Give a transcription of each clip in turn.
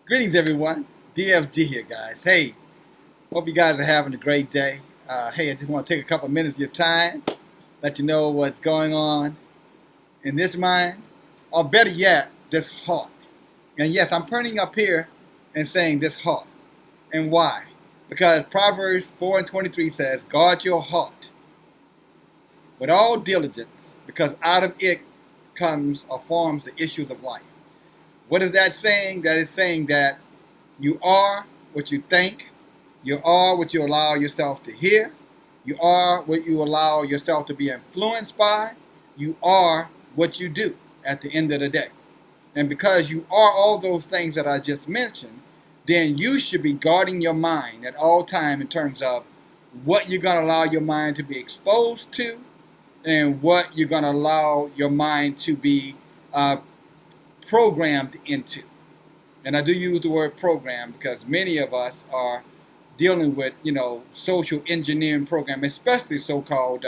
Greetings, everyone. DFG here, guys. Hey, hope you guys are having a great day. Hey, I just want to take a couple minutes of your time, let you know what's going on in this mind, or better yet, this heart. And yes, I'm turning up here and saying this heart. And why? Because Proverbs 4 and 23 says, guard your heart with all diligence, because out of it comes or forms the issues of life. What is that saying? That is saying that you are what you think, you are what you allow yourself to hear, you are what you allow yourself to be influenced by, you are what you do at the end of the day. And because you are all those things that I just mentioned, then you should be guarding your mind at all time in terms of what you're going to allow your mind to be exposed to and what you're going to allow your mind to be programmed into. And I do use the word program because many of us are dealing with, social engineering program, especially so-called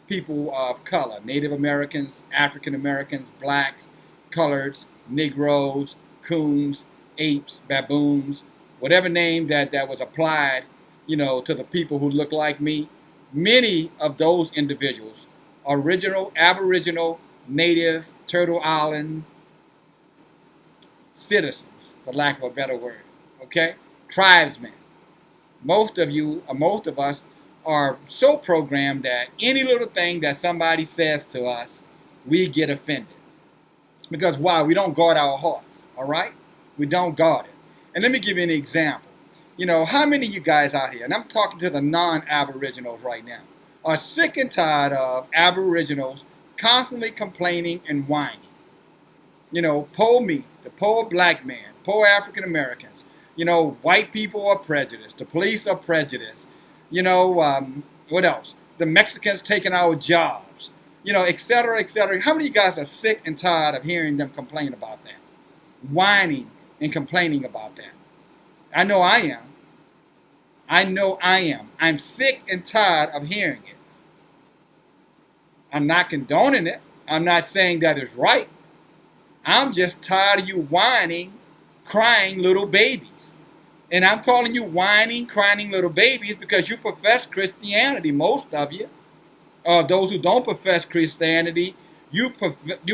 people of color, Native Americans, African Americans, blacks, coloreds, Negroes, coons, apes, baboons, whatever name that was applied, to the people who look like me. Many of those individuals, original, aboriginal, native, Turtle Island, citizens, for lack of a better word, okay? Tribesmen. Most of us are so programmed that any little thing that somebody says to us, we get offended. Because why? We don't guard our hearts, all right? We don't guard it. And let me give you an example. How many of you guys out here, and I'm talking to the non-aboriginals right now, are sick and tired of aboriginals constantly complaining and whining? Poor me, the poor black man, poor African Americans. White people are prejudiced. The police are prejudiced. What else? The Mexicans taking our jobs. Et cetera, et cetera. How many of you guys are sick and tired of hearing them complain about that? Whining and complaining about that. I know I am. I'm sick and tired of hearing it. I'm not condoning it. I'm not saying that is right. I'm just tired of you whining, crying little babies. And I'm calling you whining, crying little babies because you profess Christianity, most of you. Those who don't profess Christianity, you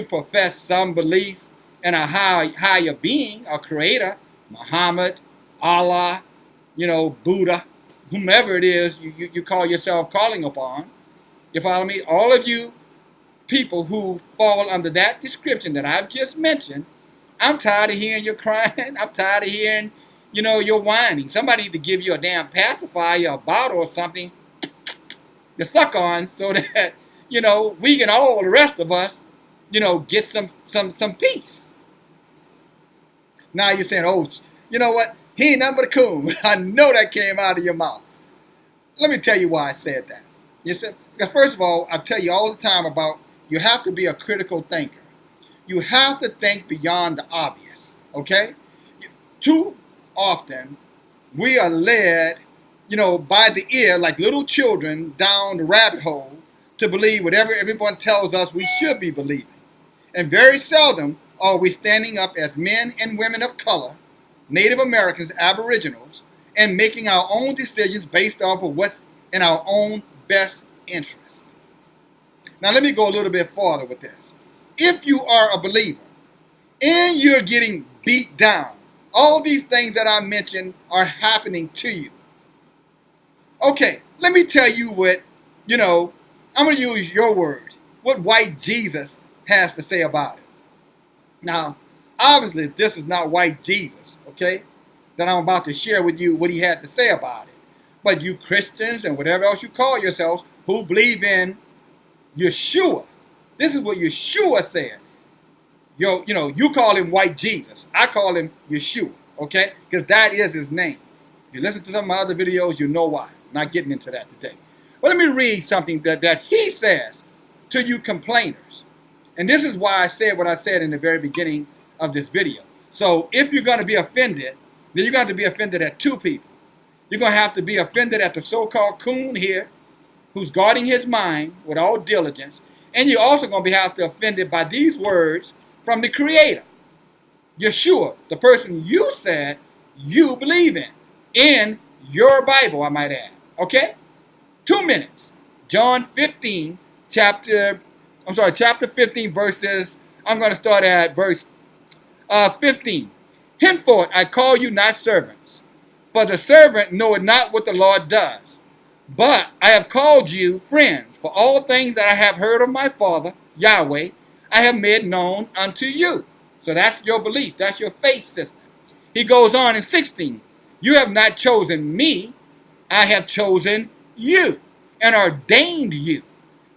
profess some belief in a higher being, a creator, Muhammad, Allah, Buddha, whomever it is you call yourself calling upon. You follow me? All of you people who fall under that description that I've just mentioned, I'm tired of hearing your crying. I'm tired of hearing, your whining. Somebody need to give you a damn pacifier, a bottle or something to suck on so that, we can all, the rest of us, get some peace. Now you're saying, oh, you know what? He ain't nothing but a coon. I know that came out of your mouth. Let me tell you why I said that. You said, because first of all, I tell you all the time about you have to be a critical thinker. You have to think beyond the obvious, okay? Too often, we are led, by the ear like little children down the rabbit hole to believe whatever everyone tells us we should be believing. And very seldom are we standing up as men and women of color, Native Americans, Aboriginals, and making our own decisions based off of what's in our own best interest. Now let me go a little bit farther with this. If you are a believer and you're getting beat down, all these things that I mentioned are happening to you. Okay, let me tell you what, I'm going to use your word, what white Jesus has to say about it. Now, obviously, this is not white Jesus, okay, that I'm about to share with you what he had to say about it. But you Christians and whatever else you call yourselves who believe in Yeshua, this is what Yeshua said. You call him white Jesus. I call him Yeshua, okay? Because that is his name. If you listen to some of my other videos, you know why. I'm not getting into that today. But let me read something that he says to you complainers. And this is why I said what I said in the very beginning of this video. So if you're going to be offended, then you're going to be offended at two people. You're going to have to be offended at the so-called coon here, who's guarding his mind with all diligence. And you're also going to have to be offended by these words from the Creator. Yeshua, the person you said you believe in your Bible, I might add. Okay? 2 minutes. John 15, chapter 15, verses, I'm going to start at verse 15. Henceforth I call you not servants, for the servant knoweth not what the Lord does. But I have called you friends, for all things that I have heard of my Father, Yahweh, I have made known unto you. So that's your belief. That's your faith system. He goes on in 16. You have not chosen me. I have chosen you and ordained you,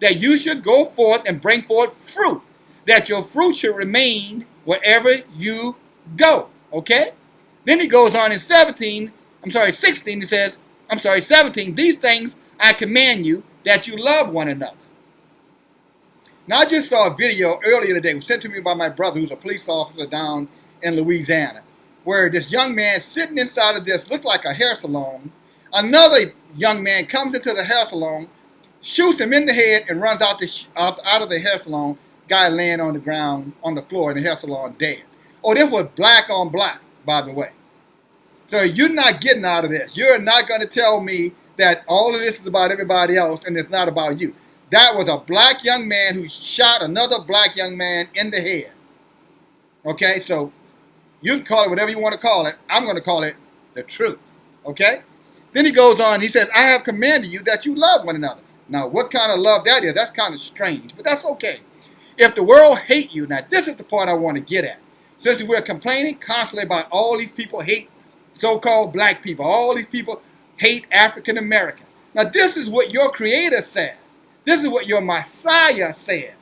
that you should go forth and bring forth fruit, that your fruit should remain wherever you go. Okay? Then he goes on in 16, he says, 17, these things I command you, that you love one another. Now, I just saw a video earlier today, was sent to me by my brother, who's a police officer down in Louisiana, where this young man sitting inside of this, looked like a hair salon. Another young man comes into the hair salon, shoots him in the head, and runs out of the hair salon. Guy laying on the ground, on the floor in the hair salon, dead. Oh, this was black on black, by the way. So you're not getting out of this. You're not going to tell me that all of this is about everybody else and it's not about you. That was a black young man who shot another black young man in the head. Okay, so you can call it whatever you want to call it. I'm going to call it the truth. Okay? Then he goes on, he says, I have commanded you that you love one another. Now, what kind of love that is, that's kind of strange, but that's okay. If the world hate you, now this is the point I want to get at. Since we're complaining constantly about all these people hate so-called black people, all these people hate African Americans. Now, this is what your Creator said. This is what your Messiah said.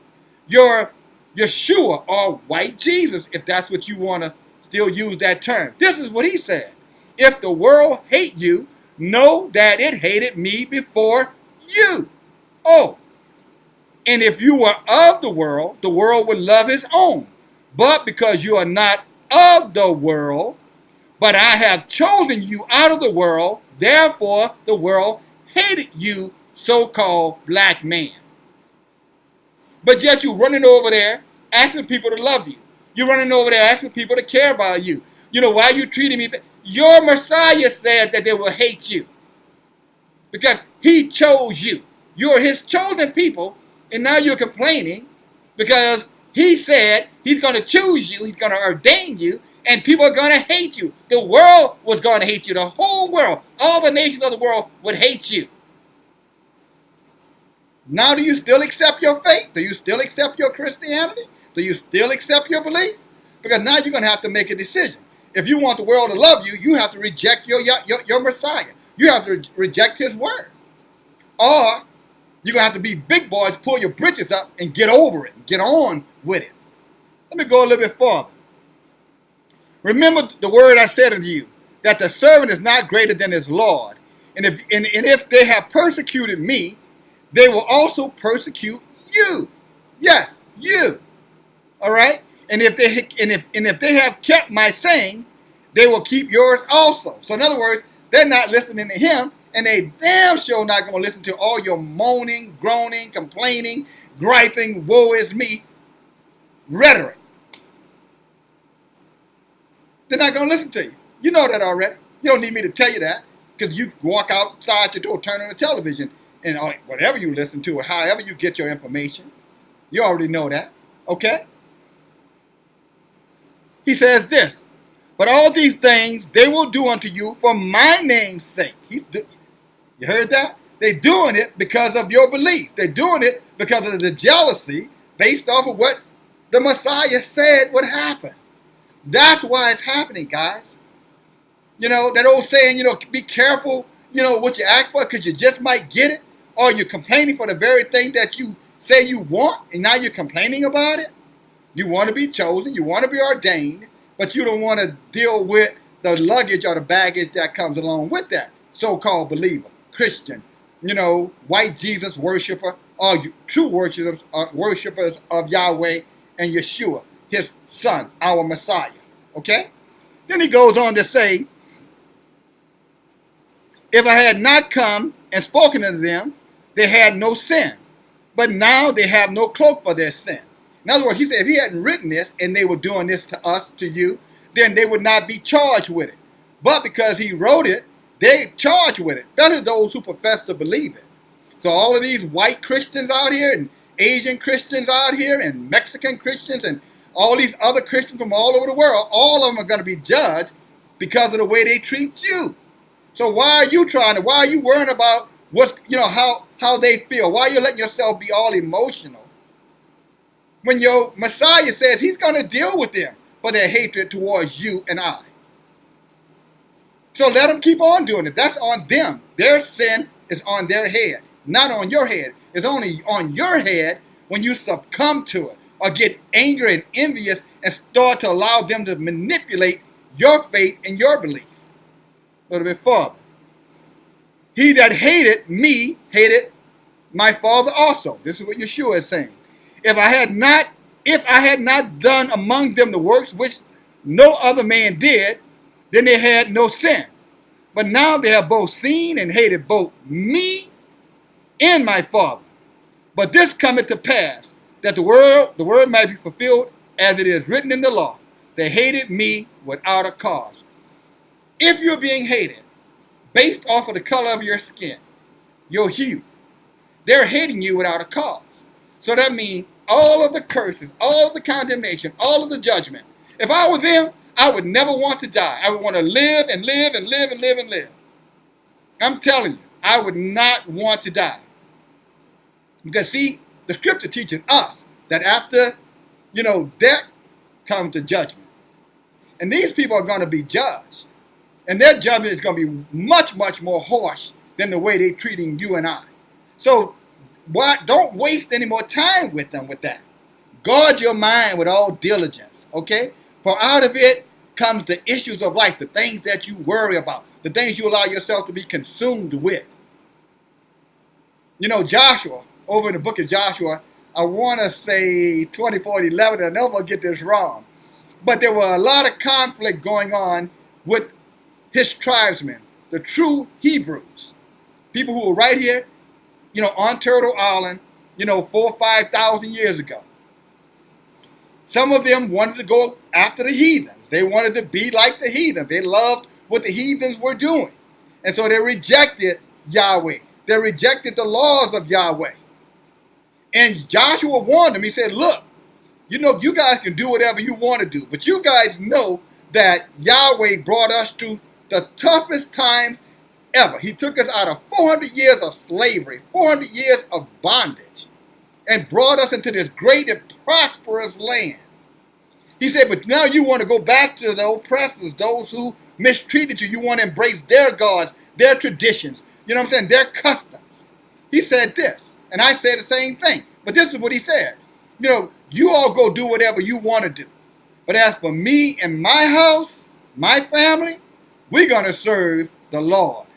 Your Yeshua, or white Jesus, if that's what you want to still use that term. This is what he said. If the world hate you, know that it hated me before you. Oh, and if you were of the world would love his own. But because you are not of the world, but I have chosen you out of the world, therefore the world hated you, so-called black man. But yet you're running over there asking people to love you. You're running over there asking people to care about you. You know, why are you treating me? Your Messiah said that they will hate you because he chose you. You're his chosen people, and now you're complaining because he said he's going to choose you, he's going to ordain you, and people are going to hate you. The world was going to hate you. The whole world, all the nations of the world would hate you. Now, do you still accept your faith? Do you still accept your Christianity? Do you still accept your belief? Because now you're going to have to make a decision. If you want the world to love you, you have to reject your Messiah. You have to reject his word. Or you're going to have to be big boys, pull your britches up, and get over it. Get on with it. Let me go a little bit farther. Remember the word I said unto you, that the servant is not greater than his Lord. And if they have persecuted me, they will also persecute you. Yes, you. All right? And if they have kept my saying, they will keep yours also. So in other words, they're not listening to him, and they damn sure not going to listen to all your moaning, groaning, complaining, griping, woe is me rhetoric. They're not going to listen to you. You know that already. You don't need me to tell you that, because you walk outside your door, turn on the television, and whatever you listen to or however you get your information. You already know that. Okay? He says this, but all these things they will do unto you for my name's sake. You heard that? They're doing it because of your belief. They're doing it because of the jealousy based off of what the Messiah said would happen. That's why it's happening, guys. You know, that old saying, be careful, what you ask for, because you just might get it. Or you're complaining for the very thing that you say you want, and now you're complaining about it. You want to be chosen, you want to be ordained, but you don't want to deal with the luggage or the baggage that comes along with that so-called believer, Christian, white Jesus worshiper, or true worshipers of Yahweh and Yeshua, his son, our Messiah. Okay? Then he goes on to say, if I had not come and spoken unto them, they had no sin. But now they have no cloak for their sin. In other words, he said, if he hadn't written this and they were doing this to us, to you, then they would not be charged with it. But because he wrote it, they charged with it, especially those who profess to believe it. So all of these white Christians out here and Asian Christians out here and Mexican Christians and all these other Christians from all over the world, all of them are going to be judged because of the way they treat you. So why are you worrying about what's, how they feel? Why are you letting yourself be all emotional when your Messiah says he's going to deal with them for their hatred towards you and I? So let them keep on doing it. That's on them. Their sin is on their head, not on your head. It's only on your head when you succumb to it or get angry and envious and start to allow them to manipulate your faith and your belief. A little bit further. He that hated me hated my Father also. This is what Yeshua is saying. If I had not done among them the works which no other man did, then they had no sin. But now they have both seen and hated both me and my Father. But this cometh to pass, that the word might be fulfilled as it is written in the law. They hated me without a cause. If you're being hated based off of the color of your skin, your hue, they're hating you without a cause. So that means all of the curses, all of the condemnation, all of the judgment. If I were them, I would never want to die. I would want to live and live and live and live and live. I'm telling you, I would not want to die. Because see, the scripture teaches us that after, death comes the judgment. And these people are going to be judged. And their judgment is going to be much, much more harsh than the way they're treating you and I. So don't waste any more time with them with that. Guard your mind with all diligence, okay? For out of it comes the issues of life, the things that you worry about, the things you allow yourself to be consumed with. Joshua, over in the book of Joshua, I want to say 24:11, and I know I'm going to get this wrong. But there were a lot of conflict going on with his tribesmen, the true Hebrews, people who were right here, on Turtle Island, 4,000 or 5,000 years ago. Some of them wanted to go after the heathens. They wanted to be like the heathens. They loved what the heathens were doing. And so they rejected Yahweh. They rejected the laws of Yahweh. And Joshua warned them. He said, look, you guys can do whatever you want to do. But you guys know that Yahweh brought us to the toughest times ever. He took us out of 400 years of slavery, 400 years of bondage, and brought us into this great and prosperous land. He said, but now you want to go back to the oppressors, those who mistreated you. You want to embrace their gods, their traditions, their customs. He said this, and I said the same thing. But this is what he said. You all go do whatever you want to do. But as for me and my house, my family, we're going to serve the Lord.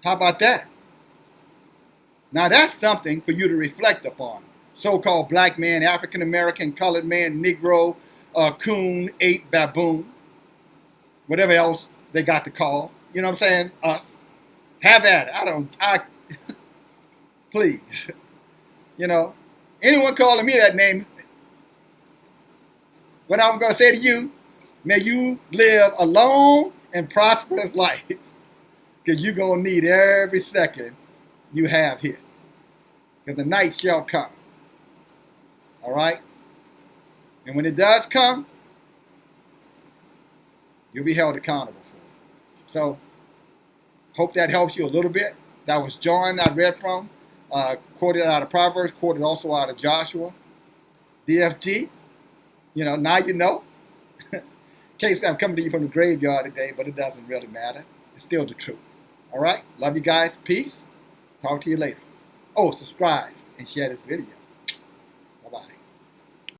How about that? Now that's something for you to reflect upon. So-called black man, African American, colored man, Negro, coon, ape, baboon, whatever else they got to call. Us. Have at it. Please. Anyone calling me that name, what I'm going to say to you, may you live a long and prosperous life. Because you're going to need every second you have here. Because the night shall come. All right? And when it does come, you'll be held accountable for it. So, hope that helps you a little bit. That was John I read from. Quoted out of Proverbs, quoted also out of Joshua. DFG. Now you know. In case I'm coming to you from the graveyard today, but it doesn't really matter. It's still the truth. All right? Love you guys. Peace. Talk to you later. Oh, subscribe and share this video.